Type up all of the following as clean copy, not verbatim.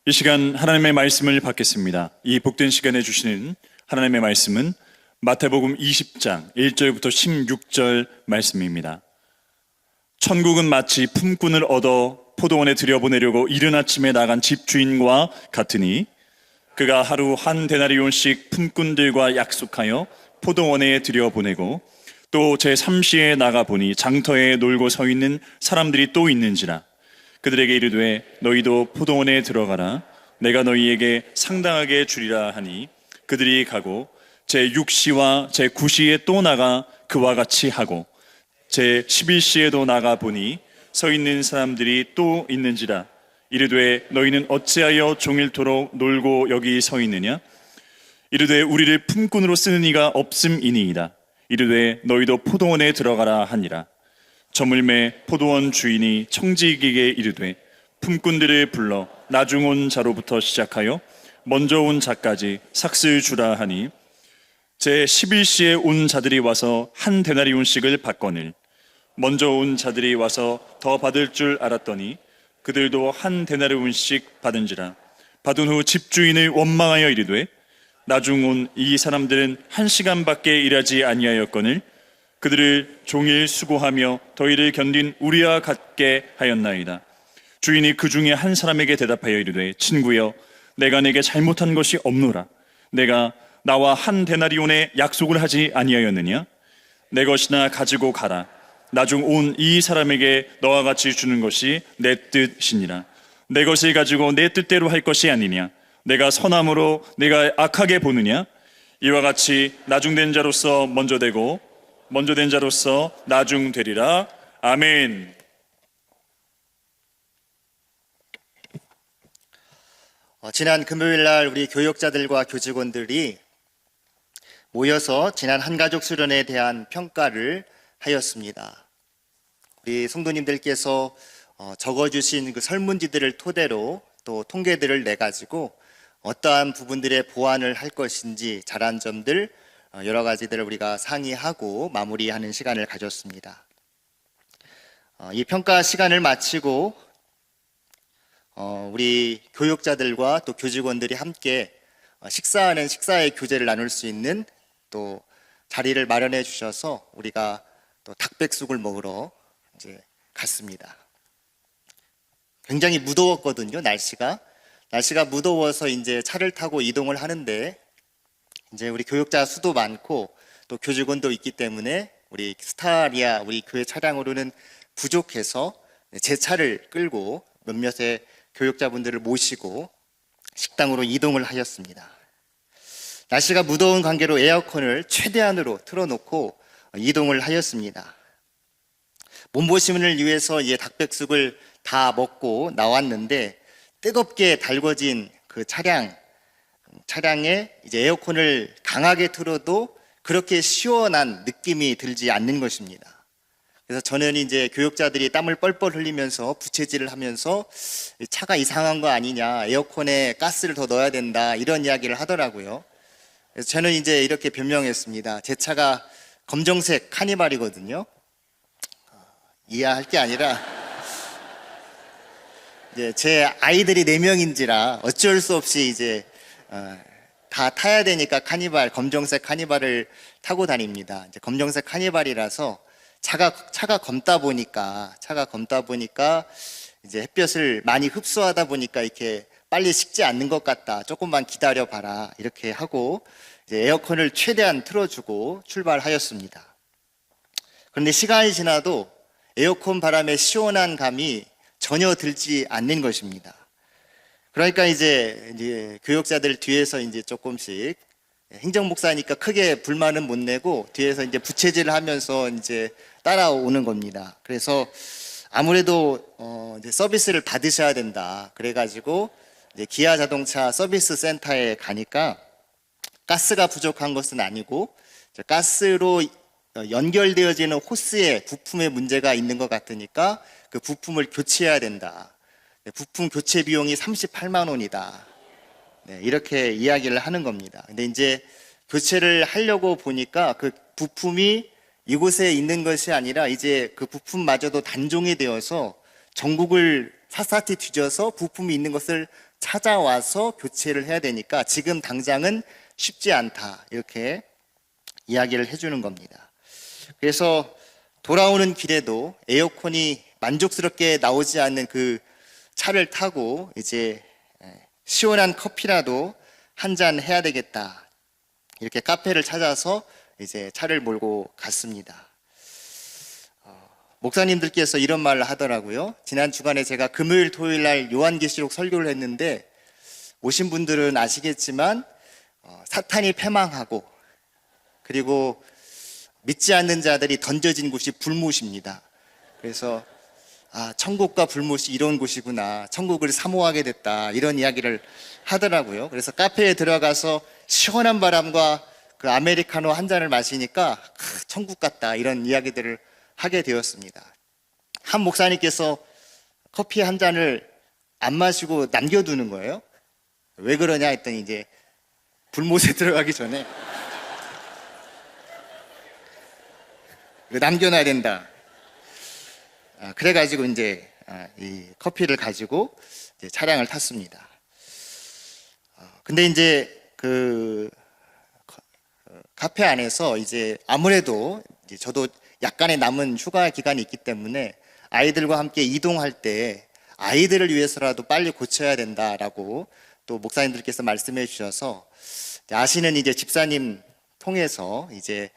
이 시간 하나님의 말씀을 받겠습니다. 이 복된 시간에 주시는 하나님의 말씀은 마태복음 20장 1절부터 16절 말씀입니다. 천국은 마치 품꾼을 얻어 포도원에 들여보내려고 이른 아침에 나간 집주인과 같으니 그가 하루 한 데나리온씩 품꾼들과 약속하여 포도원에 들여보내고 또 제3시에 나가보니 장터에 놀고 서 있는 사람들이 또 있는지라 그들에게 이르되 너희도 포도원에 들어가라 내가 너희에게 상당하게 주리라 하니 그들이 가고 제6시와 제9시에 또 나가 그와 같이 하고 제11시에도 나가 보니 서 있는 사람들이 또 있는지라 이르되 너희는 어찌하여 종일토록 놀고 여기 서 있느냐 이르되 우리를 품꾼으로 쓰는 이가 없음이니이다 이르되 너희도 포도원에 들어가라 하니라 저물매 포도원 주인이 청지기에게 이르되 품꾼들을 불러 나중 온 자로부터 시작하여 먼저 온 자까지 삭슬 주라 하니 제11시에 온 자들이 와서 한 데나리온씩을 받거늘 먼저 온 자들이 와서 더 받을 줄 알았더니 그들도 한 데나리온씩 받은지라 받은 후 집주인을 원망하여 이르되 나중 온 이 사람들은 1시간밖에 일하지 아니하였거늘 그들을 종일 수고하며 더위를 견딘 우리와 같게 하였나이다. 주인이 그 중에 한 사람에게 대답하여 이르되 친구여 내가 내게 잘못한 것이 없노라. 내가 나와 한 데나리온의 약속을 하지 아니하였느냐? 내 것이나 가지고 가라. 나중 온 이 사람에게 너와 같이 주는 것이 내 뜻이니라. 내 것을 가지고 내 뜻대로 할 것이 아니냐? 내가 선함으로 내가 악하게 보느냐? 이와 같이 나중된 자로서 먼저 되고 먼저 된 자로서 나중 되리라. 아멘. 지난 금요일 날 우리 교역자들과 교직원들이 모여서 지난 한가족 수련에 대한 평가를 하였습니다. 우리 성도님들께서 적어주신 그 설문지들을 토대로 또 통계들을 내가지고 어떠한 부분들의 보완을 할 것인지 잘한 점들 여러 가지들을 우리가 상의하고 마무리하는 시간을 가졌습니다. 이 평가 시간을 마치고 우리 교육자들과 또 교직원들이 함께 식사하는 식사의 교제를 나눌 수 있는 또 자리를 마련해 주셔서 우리가 또 닭백숙을 먹으러 이제 갔습니다. 굉장히 무더웠거든요. 날씨가 무더워서 이제 차를 타고 이동을 하는데 이제 우리 교육자 수도 많고 또 교직원도 있기 때문에 우리 스타리아 우리 교회 차량으로는 부족해서 제 차를 끌고 몇몇의 교육자분들을 모시고 식당으로 이동을 하였습니다. 날씨가 무더운 관계로 에어컨을 최대한으로 틀어놓고 이동을 하였습니다. 몸보심을 위해서 이제 닭백숙을 다 먹고 나왔는데 뜨겁게 달궈진 그 차량에 이제 에어컨을 강하게 틀어도 그렇게 시원한 느낌이 들지 않는 것입니다. 그래서 저는 이제 교육자들이 땀을 뻘뻘 흘리면서 부채질을 하면서 차가 이상한 거 아니냐, 에어컨에 가스를 더 넣어야 된다 이런 이야기를 하더라고요. 그래서 저는 이제 이렇게 변명했습니다. 제 차가 검정색 카니발이거든요. 이해할 게 아니라 이제 제 아이들이 4명인지라 어쩔 수 없이 이제 다 타야 되니까 검정색 카니발을 타고 다닙니다. 이제 검정색 카니발이라서 차가 검다 보니까 이제 햇볕을 많이 흡수하다 보니까 이렇게 빨리 식지 않는 것 같다. 조금만 기다려 봐라. 이렇게 하고 이제 에어컨을 최대한 틀어주고 출발하였습니다. 그런데 시간이 지나도 에어컨 바람의 시원한 감이 전혀 들지 않는 것입니다. 그러니까 이제 교역자들 뒤에서 이제 조금씩 행정목사니까 크게 불만은 못 내고 뒤에서 이제 부채질을 하면서 이제 따라오는 겁니다. 그래서 아무래도 이제 서비스를 받으셔야 된다. 그래가지고 이제 기아 자동차 서비스 센터에 가니까 가스가 부족한 것은 아니고 가스로 연결되어지는 호스에 부품에 문제가 있는 것 같으니까 그 부품을 교체해야 된다. 부품 교체 비용이 38만 원이다. 네, 이렇게 이야기를 하는 겁니다. 근데 이제 교체를 하려고 보니까 그 부품이 이곳에 있는 것이 아니라 이제 그 부품마저도 단종이 되어서 전국을 샅샅이 뒤져서 부품이 있는 것을 찾아와서 교체를 해야 되니까 지금 당장은 쉽지 않다, 이렇게 이야기를 해주는 겁니다. 그래서 돌아오는 길에도 에어컨이 만족스럽게 나오지 않는 그 차를 타고 이제 시원한 커피라도 한 잔 해야 되겠다, 이렇게 카페를 찾아서 이제 차를 몰고 갔습니다. 목사님들께서 이런 말을 하더라고요. 지난 주간에 제가 금요일 토요일 날 요한계시록 설교를 했는데 오신 분들은 아시겠지만 사탄이 패망하고 그리고 믿지 않는 자들이 던져진 곳이 불못입니다. 그래서 천국과 불못이 이런 곳이구나, 천국을 사모하게 됐다, 이런 이야기를 하더라고요. 그래서 카페에 들어가서 시원한 바람과 그 아메리카노 한 잔을 마시니까 천국 같다, 이런 이야기들을 하게 되었습니다. 한 목사님께서 커피 한 잔을 안 마시고 남겨두는 거예요. 왜 그러냐 했더니 이제 불못에 들어가기 전에 남겨놔야 된다. 그래가지고 이제 이 커피를 가지고 이제 차량을 탔습니다. 근데 이제 그 카페 안에서 이제 아무래도 이제 저도 약간의 남은 휴가 기간이 있기 때문에 아이들과 함께 이동할 때 아이들을 위해서라도 빨리 고쳐야 된다라고 또 목사님들께서 말씀해 주셔서 아시는 이제 집사님 통해서 이제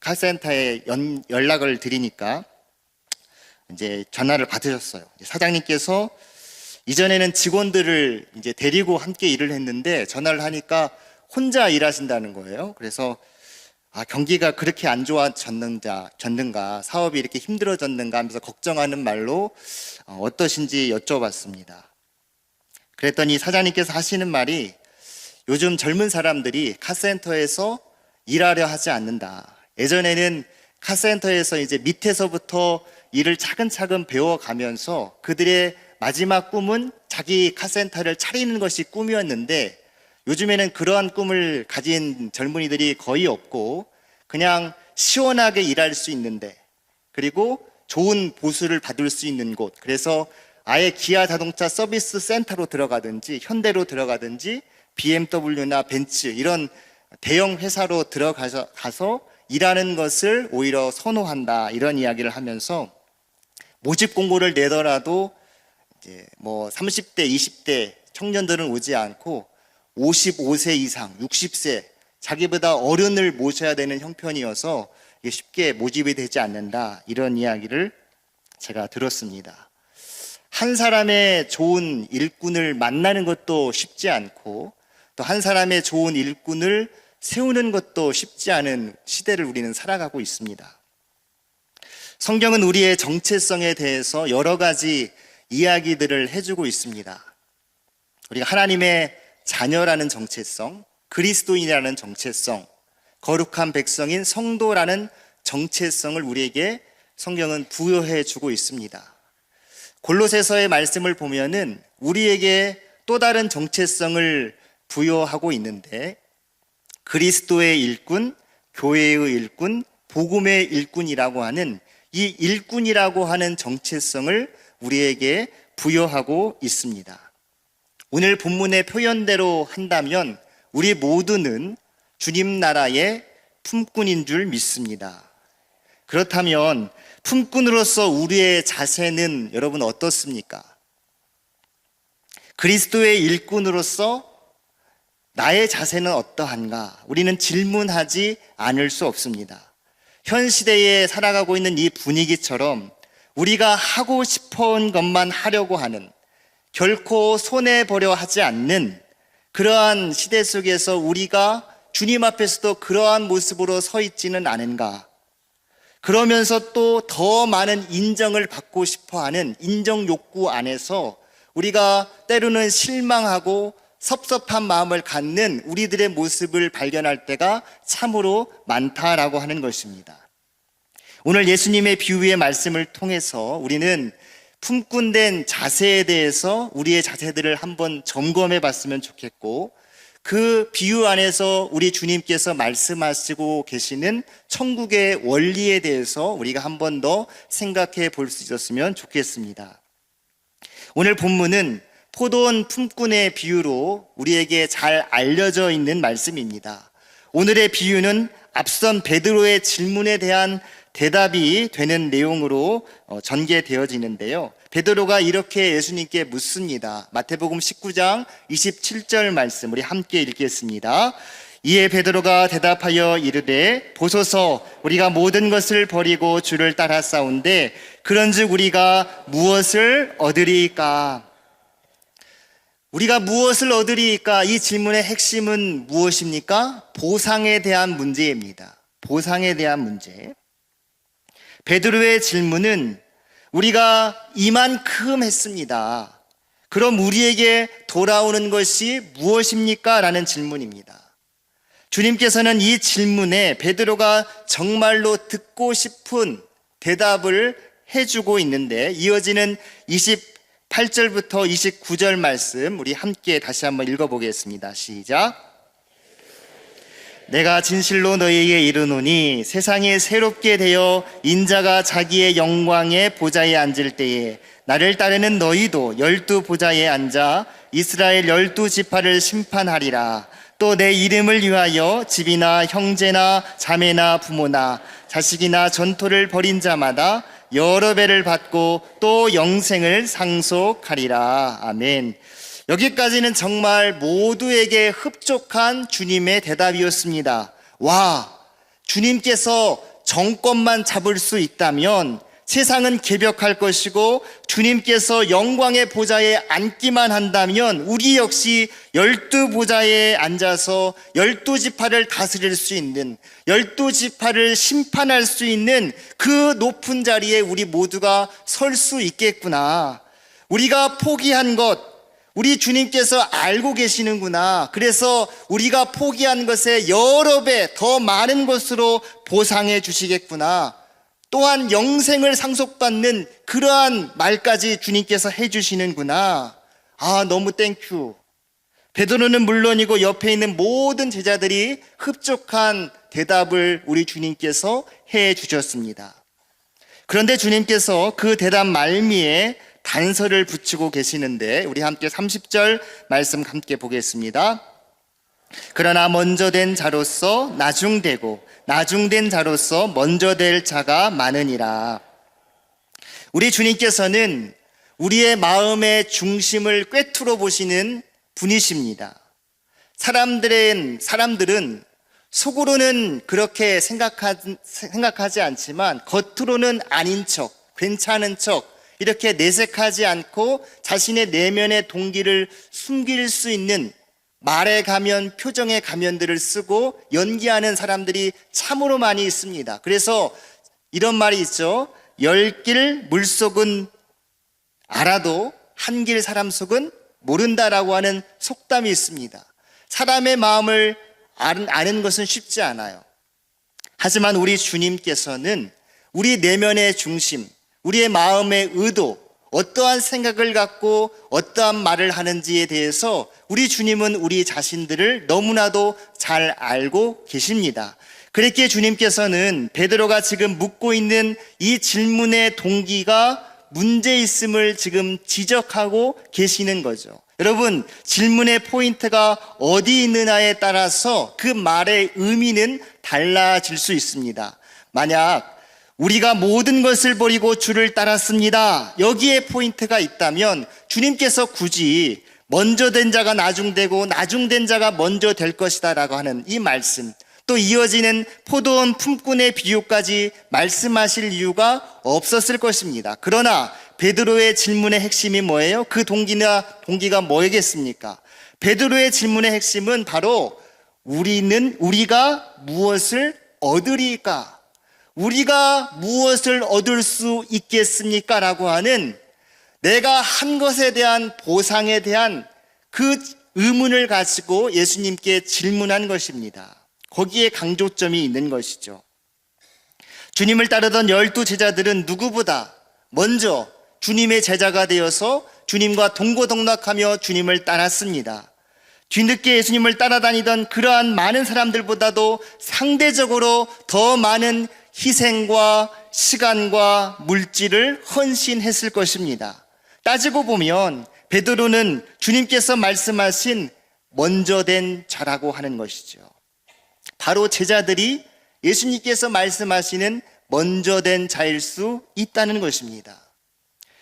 칼센터에 연락을 드리니까 이제 전화를 받으셨어요. 사장님께서 이전에는 직원들을 이제 데리고 함께 일을 했는데 전화를 하니까 혼자 일하신다는 거예요. 그래서 경기가 그렇게 안 좋아졌는가, 사업이 이렇게 힘들어졌는가 하면서 걱정하는 말로 어떠신지 여쭤봤습니다. 그랬더니 사장님께서 하시는 말이 요즘 젊은 사람들이 카센터에서 일하려 하지 않는다. 예전에는 카센터에서 이제 밑에서부터 일을 차근차근 배워가면서 그들의 마지막 꿈은 자기 카센터를 차리는 것이 꿈이었는데 요즘에는 그러한 꿈을 가진 젊은이들이 거의 없고 그냥 시원하게 일할 수 있는데 그리고 좋은 보수를 받을 수 있는 곳, 그래서 아예 기아 자동차 서비스 센터로 들어가든지 현대로 들어가든지 BMW나 벤츠 이런 대형 회사로 들어가서 일하는 것을 오히려 선호한다, 이런 이야기를 하면서 모집 공고를 내더라도 이제 뭐 30대, 20대 청년들은 오지 않고 55세 이상, 60세 자기보다 어른을 모셔야 되는 형편이어서 이게 쉽게 모집이 되지 않는다, 이런 이야기를 제가 들었습니다. 한 사람의 좋은 일꾼을 만나는 것도 쉽지 않고 또 한 사람의 좋은 일꾼을 세우는 것도 쉽지 않은 시대를 우리는 살아가고 있습니다. 성경은 우리의 정체성에 대해서 여러 가지 이야기들을 해주고 있습니다. 우리가 하나님의 자녀라는 정체성, 그리스도인이라는 정체성, 거룩한 백성인 성도라는 정체성을 우리에게 성경은 부여해 주고 있습니다. 골로새서의 말씀을 보면은 우리에게 또 다른 정체성을 부여하고 있는데 그리스도의 일꾼, 교회의 일꾼, 복음의 일꾼이라고 하는 이 일꾼이라고 하는 정체성을 우리에게 부여하고 있습니다. 오늘 본문의 표현대로 한다면 우리 모두는 주님 나라의 품꾼인 줄 믿습니다. 그렇다면 품꾼으로서 우리의 자세는 여러분 어떻습니까? 그리스도의 일꾼으로서 나의 자세는 어떠한가? 우리는 질문하지 않을 수 없습니다. 현 시대에 살아가고 있는 이 분위기처럼 우리가 하고 싶은 것만 하려고 하는, 결코 손해보려 하지 않는 그러한 시대 속에서 우리가 주님 앞에서도 그러한 모습으로 서 있지는 않은가? 그러면서 또 더 많은 인정을 받고 싶어하는 인정 욕구 안에서 우리가 때로는 실망하고 섭섭한 마음을 갖는 우리들의 모습을 발견할 때가 참으로 많다라고 하는 것입니다. 오늘 예수님의 비유의 말씀을 통해서 우리는 품꾼된 자세에 대해서 우리의 자세들을 한번 점검해 봤으면 좋겠고, 그 비유 안에서 우리 주님께서 말씀하시고 계시는 천국의 원리에 대해서 우리가 한 번 더 생각해 볼 수 있었으면 좋겠습니다. 오늘 본문은 포도원 품꾼의 비유로 우리에게 잘 알려져 있는 말씀입니다. 오늘의 비유는 앞선 베드로의 질문에 대한 대답이 되는 내용으로 전개되어지는데요. 베드로가 이렇게 예수님께 묻습니다. 마태복음 19장 27절 말씀 우리 함께 읽겠습니다. 이에 베드로가 대답하여 이르되 보소서 우리가 모든 것을 버리고 주를 따라 싸운데 그런즉 우리가 무엇을 얻으리이까? 우리가 무엇을 얻으리이까? 이 질문의 핵심은 무엇입니까? 보상에 대한 문제입니다. 보상에 대한 문제. 베드로의 질문은 우리가 이만큼 했습니다. 그럼 우리에게 돌아오는 것이 무엇입니까? 라는 질문입니다. 주님께서는 이 질문에 베드로가 정말로 듣고 싶은 대답을 해주고 있는데 이어지는 28절부터 29절 말씀 우리 함께 다시 한번 읽어보겠습니다. 시작. 내가 진실로 너희에게 이르노니 세상에 새롭게 되어 인자가 자기의 영광의 보좌에 앉을 때에 나를 따르는 너희도 12보좌에 앉아 이스라엘 12지파를 심판하리라. 또 내 이름을 위하여 집이나 형제나 자매나 부모나 자식이나 전토를 벌인 자마다 여러 배를 받고 또 영생을 상속하리라. 아멘. 여기까지는 정말 모두에게 흡족한 주님의 대답이었습니다. 와, 주님께서 정권만 잡을 수 있다면 세상은 개벽할 것이고 주님께서 영광의 보좌에 앉기만 한다면 우리 역시 12보좌에 앉아서 12지파를 다스릴 수 있는 12지파를 심판할 수 있는 그 높은 자리에 우리 모두가 설 수 있겠구나. 우리가 포기한 것 우리 주님께서 알고 계시는구나. 그래서 우리가 포기한 것에 여러 배 더 많은 것으로 보상해 주시겠구나. 또한 영생을 상속받는 그러한 말까지 주님께서 해주시는구나. 아, 너무 땡큐. 베드로는 물론이고 옆에 있는 모든 제자들이 흡족한 대답을 우리 주님께서 해주셨습니다. 그런데 주님께서 그 대답 말미에 단서를 붙이고 계시는데 우리 함께 30절 말씀 함께 보겠습니다. 그러나 먼저 된 자로서 나중되고 나중된 자로서 먼저 될 자가 많으니라. 우리 주님께서는 우리의 마음의 중심을 꿰뚫어 보시는 분이십니다. 사람들은 속으로는 그렇게 생각하지 않지만 겉으로는 아닌 척, 괜찮은 척 이렇게 내색하지 않고 자신의 내면의 동기를 숨길 수 있는 말의 가면, 표정의 가면들을 쓰고 연기하는 사람들이 참으로 많이 있습니다. 그래서 이런 말이 있죠. 10길 물속은 알아도 한 길 사람 속은 모른다라고 하는 속담이 있습니다. 사람의 마음을 아는 것은 쉽지 않아요. 하지만 우리 주님께서는 우리 내면의 중심, 우리의 마음의 의도, 어떠한 생각을 갖고 어떠한 말을 하는지에 대해서 우리 주님은 우리 자신들을 너무나도 잘 알고 계십니다. 그렇기에 주님께서는 베드로가 지금 묻고 있는 이 질문의 동기가 문제 있음을 지금 지적하고 계시는 거죠. 여러분, 질문의 포인트가 어디 있느냐에 따라서 그 말의 의미는 달라질 수 있습니다. 만약 우리가 모든 것을 버리고 주를 따랐습니다. 여기에 포인트가 있다면 주님께서 굳이 먼저 된 자가 나중되고 나중된 자가 먼저 될 것이다 라고 하는 이 말씀, 또 이어지는 포도원 품꾼의 비유까지 말씀하실 이유가 없었을 것입니다. 그러나 베드로의 질문의 핵심이 뭐예요? 그 동기가 뭐겠습니까? 베드로의 질문의 핵심은 바로 우리가 무엇을 얻으리까? 우리가 무엇을 얻을 수 있겠습니까? 라고 하는 내가 한 것에 대한 보상에 대한 그 의문을 가지고 예수님께 질문한 것입니다. 거기에 강조점이 있는 것이죠. 주님을 따르던 12제자들은 누구보다 먼저 주님의 제자가 되어서 주님과 동고동락하며 주님을 따랐습니다. 뒤늦게 예수님을 따라다니던 그러한 많은 사람들보다도 상대적으로 더 많은 희생과 시간과 물질을 헌신했을 것입니다. 따지고 보면 베드로는 주님께서 말씀하신 먼저 된 자라고 하는 것이죠. 바로 제자들이 예수님께서 말씀하시는 먼저 된 자일 수 있다는 것입니다.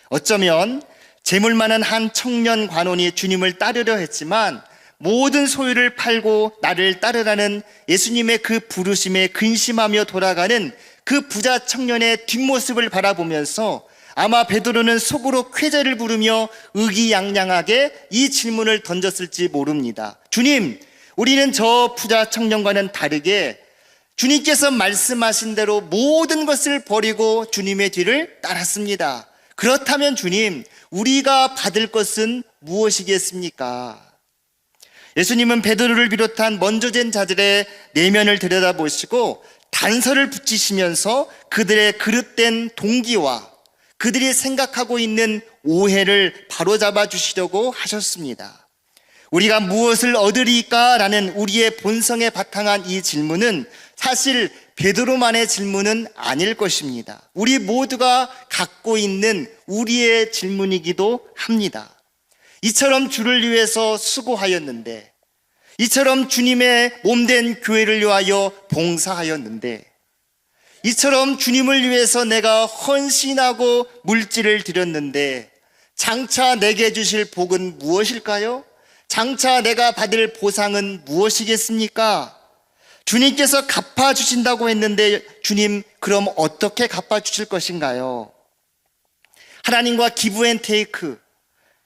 어쩌면 재물 많은 한 청년 관원이 주님을 따르려 했지만 모든 소유를 팔고 나를 따르라는 예수님의 그 부르심에 근심하며 돌아가는 그 부자 청년의 뒷모습을 바라보면서 아마 베드로는 속으로 쾌재를 부르며 의기양양하게 이 질문을 던졌을지 모릅니다. 주님, 우리는 저 부자 청년과는 다르게 주님께서 말씀하신 대로 모든 것을 버리고 주님의 뒤를 따랐습니다. 그렇다면 주님, 우리가 받을 것은 무엇이겠습니까? 예수님은 베드로를 비롯한 먼저 된 자들의 내면을 들여다보시고 단서를 붙이시면서 그들의 그릇된 동기와 그들이 생각하고 있는 오해를 바로잡아 주시려고 하셨습니다. 우리가 무엇을 얻으리까? 라는 우리의 본성에 바탕한 이 질문은 사실 베드로만의 질문은 아닐 것입니다. 우리 모두가 갖고 있는 우리의 질문이기도 합니다. 이처럼 주를 위해서 수고하였는데, 이처럼 주님의 몸된 교회를 위하여 봉사하였는데, 이처럼 주님을 위해서 내가 헌신하고 물질을 드렸는데 장차 내게 주실 복은 무엇일까요? 장차 내가 받을 보상은 무엇이겠습니까? 주님께서 갚아주신다고 했는데 주님, 그럼 어떻게 갚아주실 것인가요? 하나님과 기브앤테이크,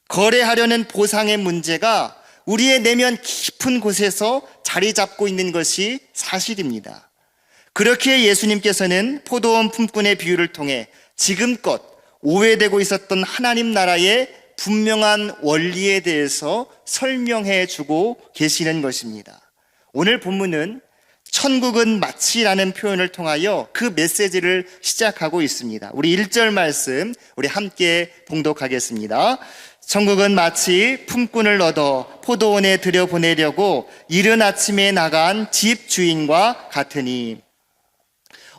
거래하려는 보상의 문제가 우리의 내면 깊은 곳에서 자리 잡고 있는 것이 사실입니다. 그렇게 예수님께서는 포도원 품꾼의 비유를 통해 지금껏 오해되고 있었던 하나님 나라의 분명한 원리에 대해서 설명해 주고 계시는 것입니다. 오늘 본문은 천국은 마치라는 표현을 통하여 그 메시지를 시작하고 있습니다. 우리 1절 말씀 우리 함께 봉독하겠습니다. 천국은 마치 품꾼을 얻어 포도원에 들여보내려고 이른 아침에 나간 집 주인과 같으니,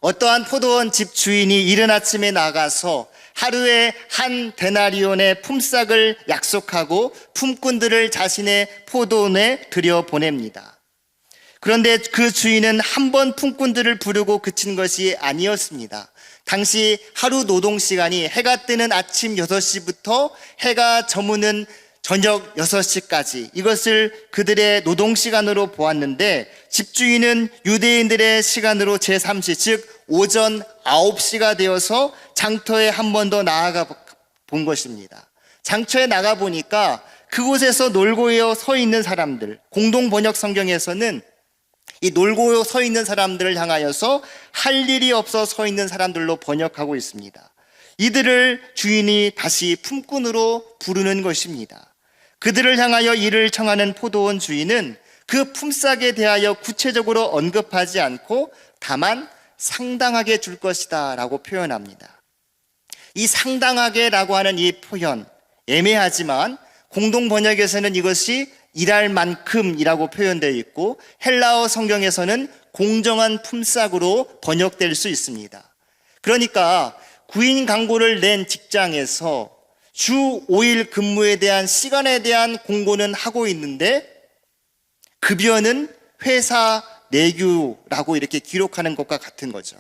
어떠한 포도원 집 주인이 이른 아침에 나가서 하루에 한 데나리온의 품삯을 약속하고 품꾼들을 자신의 포도원에 들여보냅니다. 그런데 그 주인은 한 번 품꾼들을 부르고 그친 것이 아니었습니다. 당시 하루 노동 시간이 해가 뜨는 아침 6시부터 해가 저무는 저녁 6시까지, 이것을 그들의 노동 시간으로 보았는데 집주인은 유대인들의 시간으로 제3시, 즉 오전 9시가 되어서 장터에 한 번 더 나아가 본 것입니다. 장터에 나가 보니까 그곳에서 놀고 서 있는 사람들, 공동 번역 성경에서는 이 놀고 서 있는 사람들을 향하여서 할 일이 없어 서 있는 사람들로 번역하고 있습니다. 이들을 주인이 다시 품꾼으로 부르는 것입니다. 그들을 향하여 일을 청하는 포도원 주인은 그 품삯에 대하여 구체적으로 언급하지 않고 다만 상당하게 줄 것이다 라고 표현합니다. 이 상당하게 라고 하는 이 표현, 애매하지만 공동 번역에서는 이것이 일할 만큼이라고 표현되어 있고 헬라어 성경에서는 공정한 품삯으로 번역될 수 있습니다. 그러니까 구인 광고를 낸 직장에서 주 5일 근무에 대한 시간에 대한 공고는 하고 있는데 급여는 회사 내규라고 이렇게 기록하는 것과 같은 거죠.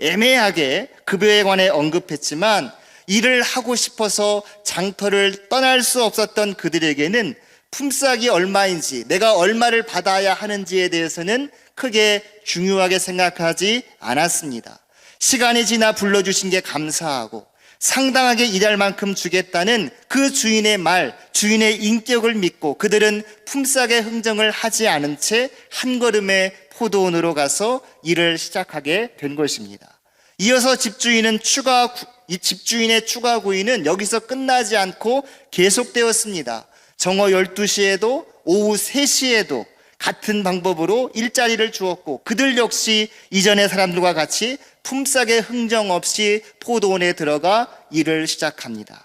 애매하게 급여에 관해 언급했지만 일을 하고 싶어서 장터를 떠날 수 없었던 그들에게는 품삯이 얼마인지, 내가 얼마를 받아야 하는지에 대해서는 크게 중요하게 생각하지 않았습니다. 시간이 지나 불러주신 게 감사하고 상당하게 일할 만큼 주겠다는 그 주인의 말, 주인의 인격을 믿고 그들은 품삯의 흥정을 하지 않은 채 한 걸음에 포도원으로 가서 일을 시작하게 된 것입니다. 이어서 집주인의 추가 구인은 여기서 끝나지 않고 계속되었습니다. 정오 12시에도 오후 3시에도 같은 방법으로 일자리를 주었고 그들 역시 이전의 사람들과 같이 품삯의 흥정 없이 포도원에 들어가 일을 시작합니다.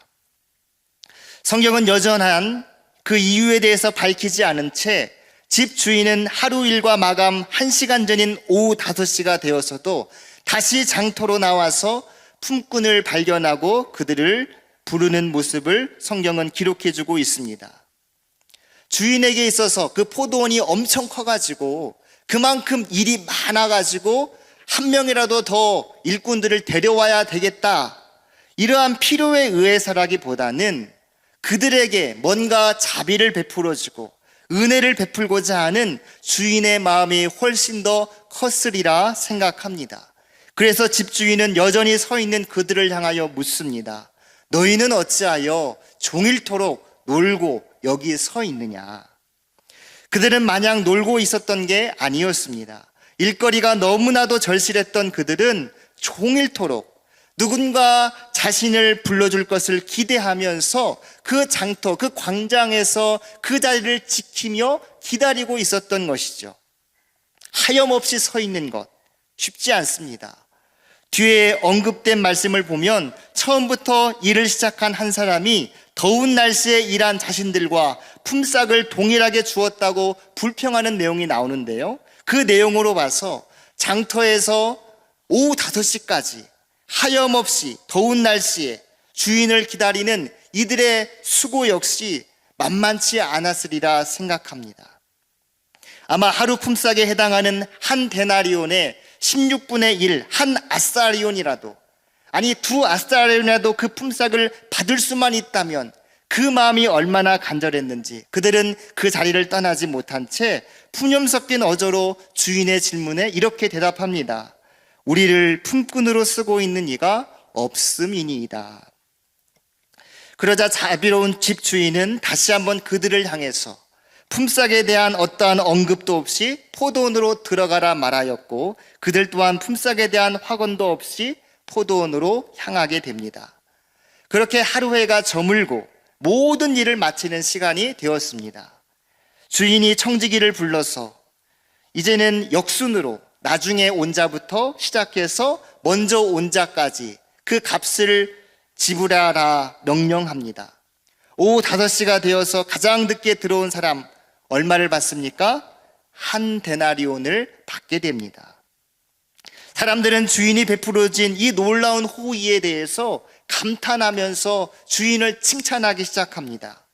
성경은 여전한 그 이유에 대해서 밝히지 않은 채 집주인은 하루 일과 마감 1시간 전인 오후 5시가 되어서도 다시 장터로 나와서 품꾼을 발견하고 그들을 부르는 모습을 성경은 기록해주고 있습니다. 주인에게 있어서 그 포도원이 엄청 커가지고 그만큼 일이 많아가지고 한 명이라도 더 일꾼들을 데려와야 되겠다, 이러한 필요에 의해서라기보다는 그들에게 뭔가 자비를 베풀어주고 은혜를 베풀고자 하는 주인의 마음이 훨씬 더 컸으리라 생각합니다. 그래서 집주인은 여전히 서 있는 그들을 향하여 묻습니다. 너희는 어찌하여 종일토록 놀고 여기 서 있느냐? 그들은 마냥 놀고 있었던 게 아니었습니다. 일거리가 너무나도 절실했던 그들은 종일토록 누군가 자신을 불러줄 것을 기대하면서 그 장터, 그 광장에서 그 자리를 지키며 기다리고 있었던 것이죠. 하염없이 서 있는 것 쉽지 않습니다. 뒤에 언급된 말씀을 보면 처음부터 일을 시작한 한 사람이 더운 날씨에 일한 자신들과 품삯을 동일하게 주었다고 불평하는 내용이 나오는데요. 그 내용으로 봐서 장터에서 오후 5시까지 하염없이 더운 날씨에 주인을 기다리는 이들의 수고 역시 만만치 않았으리라 생각합니다. 아마 하루 품삯에 해당하는 한 데나리온의 16분의 1, 한 아사리온이라도, 아니 2 아사리온이라도 그 품삯을 받을 수만 있다면 그 마음이 얼마나 간절했는지 그들은 그 자리를 떠나지 못한 채 푸념 섞인 어조로 주인의 질문에 이렇게 대답합니다. 우리를 품꾼으로 쓰고 있는 이가 없음이니이다. 그러자 자비로운 집주인은 다시 한번 그들을 향해서 품삯에 대한 어떠한 언급도 없이 포도원으로 들어가라 말하였고, 그들 또한 품삯에 대한 확언도 없이 포도원으로 향하게 됩니다. 그렇게 하루 해가 저물고 모든 일을 마치는 시간이 되었습니다. 주인이 청지기를 불러서 이제는 역순으로 나중에 온 자부터 시작해서 먼저 온 자까지 그 값을 지불하라 명령합니다. 오후 5시가 되어서 가장 늦게 들어온 사람 얼마를 받습니까? 한 데나리온을 받게 됩니다. 사람들은 주인이 베풀어진 이 놀라운 호의에 대해서 감탄하면서 주인을 칭찬하기 시작합니다.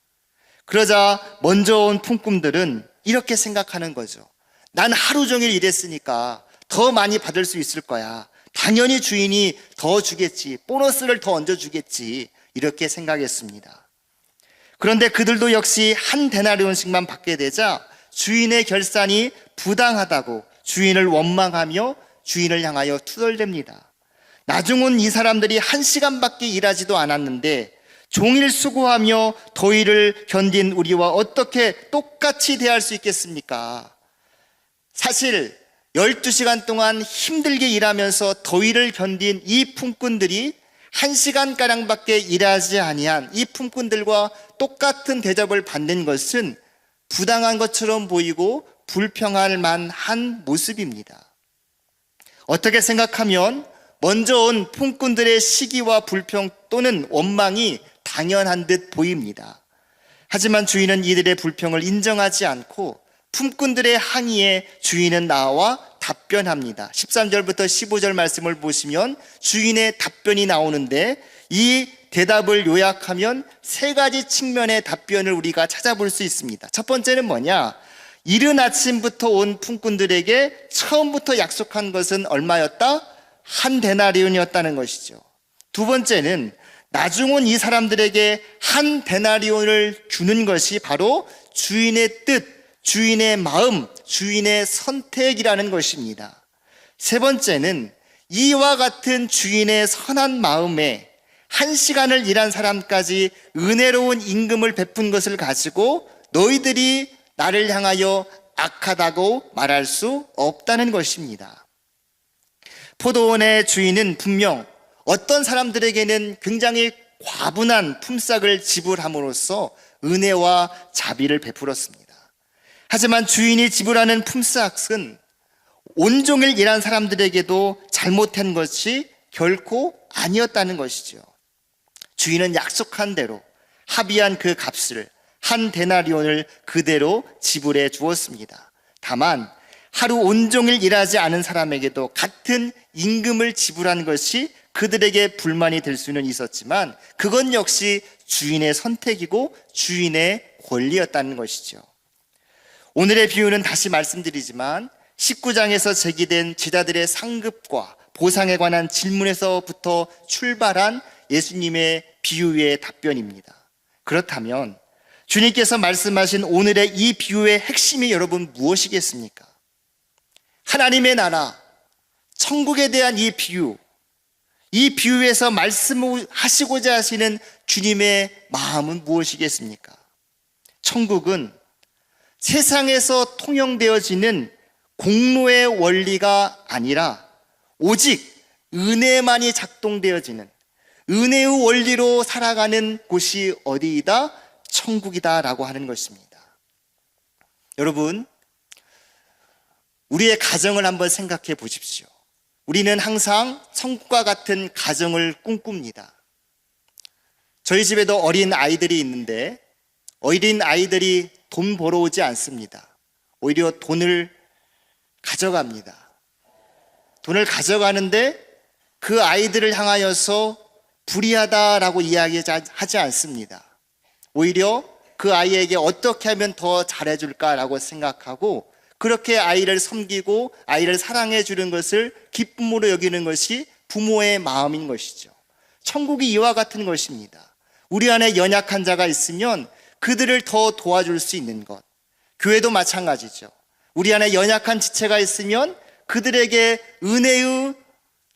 그러자 먼저 온 품꾼들은 이렇게 생각하는 거죠. 난 하루 종일 일했으니까 더 많이 받을 수 있을 거야. 당연히 주인이 더 주겠지. 보너스를 더 얹어주겠지. 이렇게 생각했습니다. 그런데 그들도 역시 한 데나리온씩만 받게 되자 주인의 결산이 부당하다고 주인을 원망하며 주인을 향하여 투덜댑니다. 나중 온 이 사람들이 1시간밖에 일하지도 않았는데 종일 수고하며 더위를 견딘 우리와 어떻게 똑같이 대할 수 있겠습니까? 사실 12시간 동안 힘들게 일하면서 더위를 견딘 이 품꾼들이 1시간가량밖에 일하지 아니한 이 품꾼들과 똑같은 대접을 받는 것은 부당한 것처럼 보이고 불평할 만한 모습입니다. 어떻게 생각하면 먼저 온 품꾼들의 시기와 불평 또는 원망이 당연한 듯 보입니다. 하지만 주인은 이들의 불평을 인정하지 않고 품꾼들의 항의에 주인은 나와 답변합니다. 13절부터 15절 말씀을 보시면 주인의 답변이 나오는데 이 대답을 요약하면 3가지 측면의 답변을 우리가 찾아볼 수 있습니다. 첫 번째는 뭐냐? 이른 아침부터 온 품꾼들에게 처음부터 약속한 것은 얼마였다? 한 데나리온이었다는 것이죠. 두 번째는 나중 온 이 사람들에게 한 데나리온을 주는 것이 바로 주인의 뜻, 주인의 마음, 주인의 선택이라는 것입니다. 세 번째는 이와 같은 주인의 선한 마음에 1시간을 일한 사람까지 은혜로운 임금을 베푼 것을 가지고 너희들이 나를 향하여 악하다고 말할 수 없다는 것입니다. 포도원의 주인은 분명 어떤 사람들에게는 굉장히 과분한 품삯을 지불함으로써 은혜와 자비를 베풀었습니다. 하지만 주인이 지불하는 품삯은 온종일 일한 사람들에게도 잘못한 것이 결코 아니었다는 것이죠. 주인은 약속한 대로 합의한 그 값을 한 데나리온을 그대로 지불해 주었습니다. 다만 하루 온종일 일하지 않은 사람에게도 같은 임금을 지불한 것이 그들에게 불만이 될 수는 있었지만 그건 역시 주인의 선택이고 주인의 권리였다는 것이죠. 오늘의 비유는 다시 말씀드리지만 19장에서 제기된 제자들의 상급과 보상에 관한 질문에서부터 출발한 예수님의 비유의 답변입니다. 그렇다면 주님께서 말씀하신 오늘의 이 비유의 핵심이 여러분 무엇이겠습니까? 하나님의 나라, 천국에 대한 이 비유에서 말씀하시고자 하시는 주님의 마음은 무엇이겠습니까? 천국은 세상에서 통용되어지는 공로의 원리가 아니라 오직 은혜만이 작동되어지는 은혜의 원리로 살아가는 곳이 어디이다? 천국이다라고 하는 것입니다. 여러분, 우리의 가정을 한번 생각해 보십시오. 우리는 항상 천국과 같은 가정을 꿈꿉니다. 저희 집에도 어린 아이들이 있는데 어린 아이들이 돈 벌어오지 않습니다. 오히려 돈을 가져갑니다. 돈을 가져가는데 그 아이들을 향하여서 불의하다라고 이야기하지 않습니다. 오히려 그 아이에게 어떻게 하면 더 잘해줄까라고 생각하고 그렇게 아이를 섬기고 아이를 사랑해 주는 것을 기쁨으로 여기는 것이 부모의 마음인 것이죠. 천국이 이와 같은 것입니다. 우리 안에 연약한 자가 있으면 그들을 더 도와줄 수 있는 것. 교회도 마찬가지죠. 우리 안에 연약한 지체가 있으면 그들에게 은혜의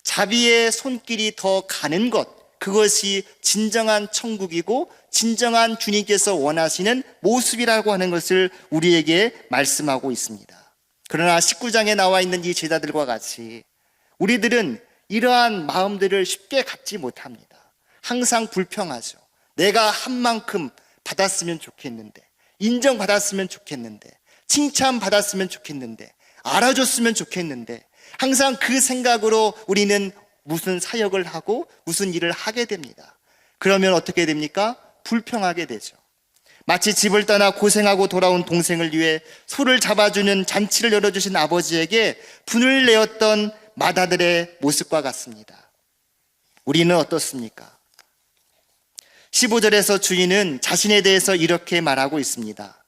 자비의 손길이 더 가는 것. 그것이 진정한 천국이고 진정한 주님께서 원하시는 모습이라고 하는 것을 우리에게 말씀하고 있습니다. 그러나 19장에 나와 있는 이 제자들과 같이 우리들은 이러한 마음들을 쉽게 갖지 못합니다. 항상 불평하죠. 내가 한 만큼 받았으면 좋겠는데, 인정받았으면 좋겠는데, 칭찬받았으면 좋겠는데, 알아줬으면 좋겠는데, 항상 그 생각으로 우리는 무슨 사역을 하고 무슨 일을 하게 됩니다. 그러면 어떻게 됩니까? 불평하게 되죠. 마치 집을 떠나 고생하고 돌아온 동생을 위해 소를 잡아주는 잔치를 열어주신 아버지에게 분을 내었던 마다들의 모습과 같습니다. 우리는 어떻습니까? 15절에서 주인은 자신에 대해서 이렇게 말하고 있습니다.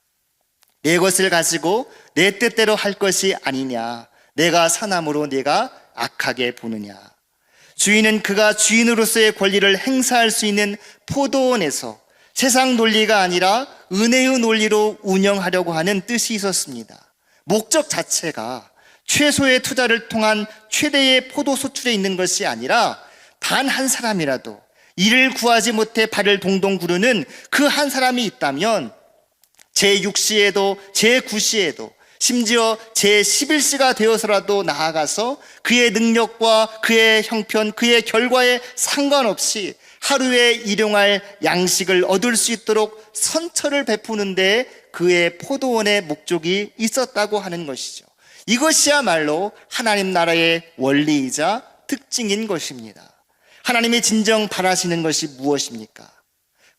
내 것을 가지고 내 뜻대로 할 것이 아니냐. 내가 사남으로 내가 악하게 보느냐. 주인은 그가 주인으로서의 권리를 행사할 수 있는 포도원에서 세상 논리가 아니라 은혜의 논리로 운영하려고 하는 뜻이 있었습니다. 목적 자체가 최소의 투자를 통한 최대의 포도 소출에 있는 것이 아니라 단 한 사람이라도 이를 구하지 못해 발을 동동 구르는 그 한 사람이 있다면 제6시에도 제9시에도 심지어 제11시가 되어서라도 나아가서 그의 능력과 그의 형편, 그의 결과에 상관없이 하루에 일용할 양식을 얻을 수 있도록 선처를 베푸는 데 그의 포도원의 목적이 있었다고 하는 것이죠. 이것이야말로 하나님 나라의 원리이자 특징인 것입니다. 하나님이 진정 바라시는 것이 무엇입니까?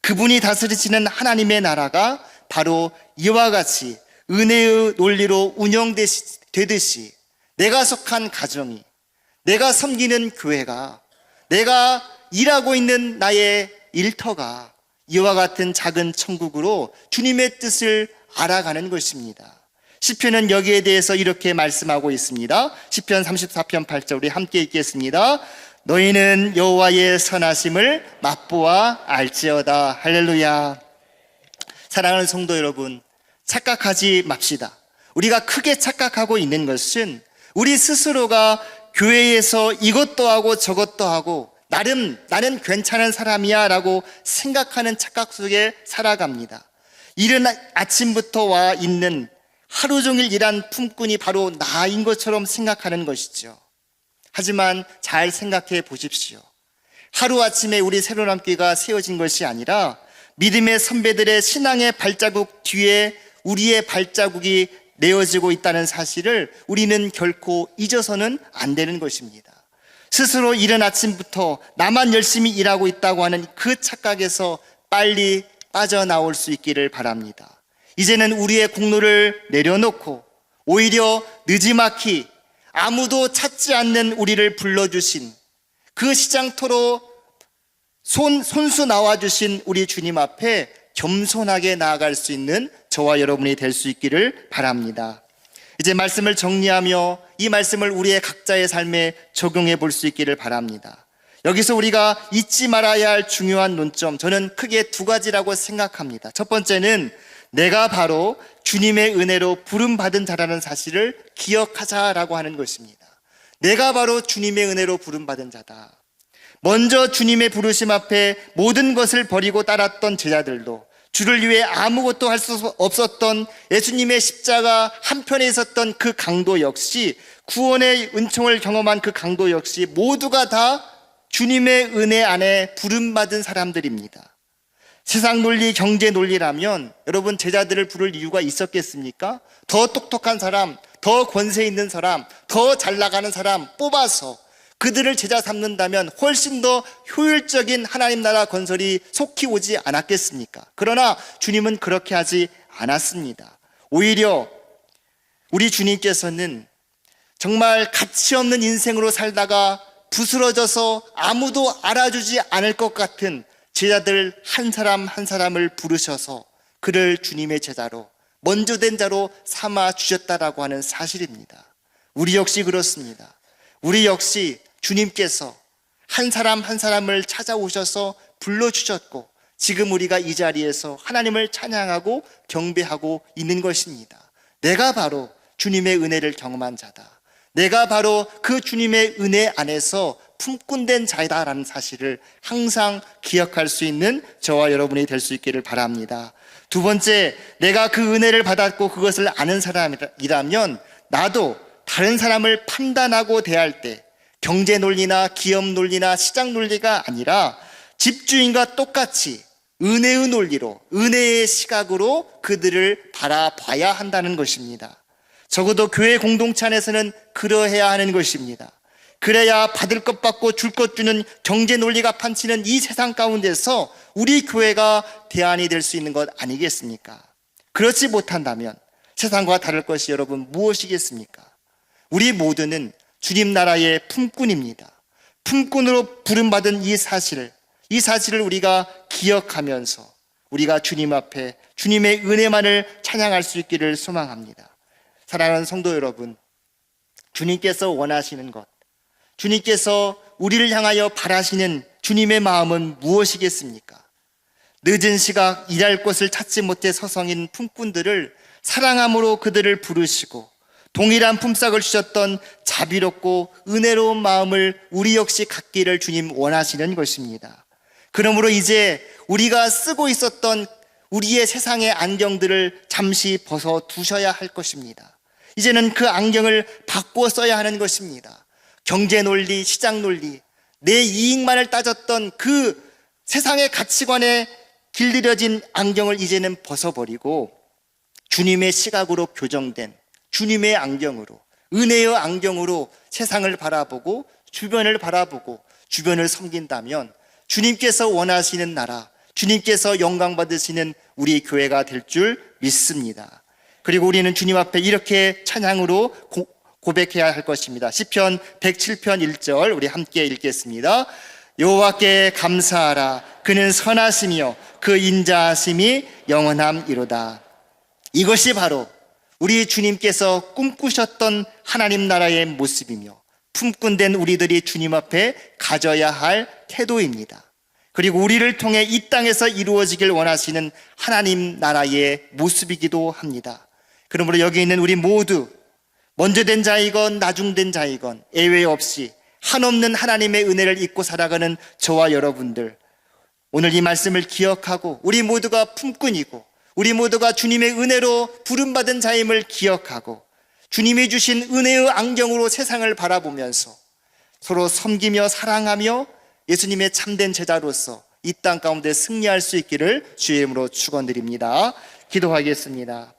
그분이 다스리시는 하나님의 나라가 바로 이와 같이 은혜의 논리로 운영되듯이 내가 속한 가정이, 내가 섬기는 교회가, 내가 일하고 있는 나의 일터가 이와 같은 작은 천국으로 주님의 뜻을 알아가는 것입니다. 시편은 여기에 대해서 이렇게 말씀하고 있습니다. 시편 34편 8절 우리 함께 읽겠습니다. 너희는 여호와의 선하심을 맛보아 알지어다. 할렐루야. 사랑하는 성도 여러분, 착각하지 맙시다. 우리가 크게 착각하고 있는 것은 우리 스스로가 교회에서 이것도 하고 저것도 하고 나름 나는 괜찮은 사람이야 라고 생각하는 착각 속에 살아갑니다. 이른 아침부터 와 있는 하루 종일 일한 품꾼이 바로 나인 것처럼 생각하는 것이죠. 하지만 잘 생각해 보십시오. 하루아침에 우리 새로남기가 세워진 것이 아니라 믿음의 선배들의 신앙의 발자국 뒤에 우리의 발자국이 내어지고 있다는 사실을 우리는 결코 잊어서는 안 되는 것입니다. 스스로 이른 아침부터 나만 열심히 일하고 있다고 하는 그 착각에서 빨리 빠져나올 수 있기를 바랍니다. 이제는 우리의 공로를 내려놓고 오히려 느지막이 아무도 찾지 않는 우리를 불러주신 그 시장터로 손수 나와주신 우리 주님 앞에 겸손하게 나아갈 수 있는 저와 여러분이 될 수 있기를 바랍니다. 이제 말씀을 정리하며 이 말씀을 우리의 각자의 삶에 적용해 볼 수 있기를 바랍니다. 여기서 우리가 잊지 말아야 할 중요한 논점, 저는 크게 두 가지라고 생각합니다. 첫 번째는 내가 바로 주님의 은혜로 부름받은 자라는 사실을 기억하자라고 하는 것입니다. 내가 바로 주님의 은혜로 부름받은 자다. 먼저 주님의 부르심 앞에 모든 것을 버리고 따랐던 제자들도, 주를 위해 아무것도 할 수 없었던 예수님의 십자가 한편에 있었던 그 강도 역시, 구원의 은총을 경험한 그 강도 역시 모두가 다 주님의 은혜 안에 부름받은 사람들입니다. 세상 논리, 경제 논리라면 여러분 제자들을 부를 이유가 있었겠습니까? 더 똑똑한 사람, 더 권세 있는 사람, 더 잘 나가는 사람 뽑아서 그들을 제자 삼는다면 훨씬 더 효율적인 하나님 나라 건설이 속히 오지 않았겠습니까? 그러나 주님은 그렇게 하지 않았습니다. 오히려 우리 주님께서는 정말 가치 없는 인생으로 살다가 부스러져서 아무도 알아주지 않을 것 같은 제자들 한 사람 한 사람을 부르셔서 그를 주님의 제자로, 먼저 된 자로 삼아 주셨다라고 하는 사실입니다. 우리 역시 그렇습니다. 우리 역시 주님께서 한 사람 한 사람을 찾아오셔서 불러주셨고 지금 우리가 이 자리에서 하나님을 찬양하고 경배하고 있는 것입니다. 내가 바로 주님의 은혜를 경험한 자다. 내가 바로 그 주님의 은혜 안에서 품꾼된 자이다라는 사실을 항상 기억할 수 있는 저와 여러분이 될 수 있기를 바랍니다. 두 번째, 내가 그 은혜를 받았고 그것을 아는 사람이라면 나도 다른 사람을 판단하고 대할 때 경제 논리나 기업 논리나 시장 논리가 아니라 집주인과 똑같이 은혜의 논리로, 은혜의 시각으로 그들을 바라봐야 한다는 것입니다. 적어도 교회 공동체 안에서는 그러해야 하는 것입니다. 그래야 받을 것 받고 줄 것 주는 경제 논리가 판치는 이 세상 가운데서 우리 교회가 대안이 될 수 있는 것 아니겠습니까? 그렇지 못한다면 세상과 다를 것이 여러분 무엇이겠습니까? 우리 모두는 주님 나라의 품꾼입니다. 품꾼으로 부름받은 이 사실을 우리가 기억하면서 우리가 주님 앞에 주님의 은혜만을 찬양할 수 있기를 소망합니다. 사랑하는 성도 여러분, 주님께서 원하시는 것, 주님께서 우리를 향하여 바라시는 주님의 마음은 무엇이겠습니까? 늦은 시각 일할 곳을 찾지 못해 서성인 품꾼들을 사랑함으로 그들을 부르시고 동일한 품삯을 주셨던 자비롭고 은혜로운 마음을 우리 역시 갖기를 주님 원하시는 것입니다. 그러므로 이제 우리가 쓰고 있었던 우리의 세상의 안경들을 잠시 벗어두셔야 할 것입니다. 이제는 그 안경을 바꿔 써야 하는 것입니다. 경제 논리, 시장 논리, 내 이익만을 따졌던 그 세상의 가치관에 길들여진 안경을 이제는 벗어버리고 주님의 시각으로 교정된 주님의 안경으로, 은혜의 안경으로 세상을 바라보고 주변을 바라보고 주변을 섬긴다면 주님께서 원하시는 나라, 주님께서 영광 받으시는 우리 교회가 될 줄 믿습니다. 그리고 우리는 주님 앞에 이렇게 찬양으로 고백해야 할 것입니다. 시편 107편 1절 우리 함께 읽겠습니다. 여호와께 감사하라. 그는 선하시며 그 인자하심이 영원함이로다. 이것이 바로 우리 주님께서 꿈꾸셨던 하나님 나라의 모습이며 품꾼된 우리들이 주님 앞에 가져야 할 태도입니다. 그리고 우리를 통해 이 땅에서 이루어지길 원하시는 하나님 나라의 모습이기도 합니다. 그러므로 여기 있는 우리 모두 먼저 된 자이건 나중된 자이건 예외 없이 한없는 하나님의 은혜를 잊고 살아가는 저와 여러분들, 오늘 이 말씀을 기억하고 우리 모두가 품꾼이고 우리 모두가 주님의 은혜로 부름받은 자임을 기억하고 주님이 주신 은혜의 안경으로 세상을 바라보면서 서로 섬기며 사랑하며 예수님의 참된 제자로서 이 땅 가운데 승리할 수 있기를 주의 이름으로 축원드립니다. 기도하겠습니다.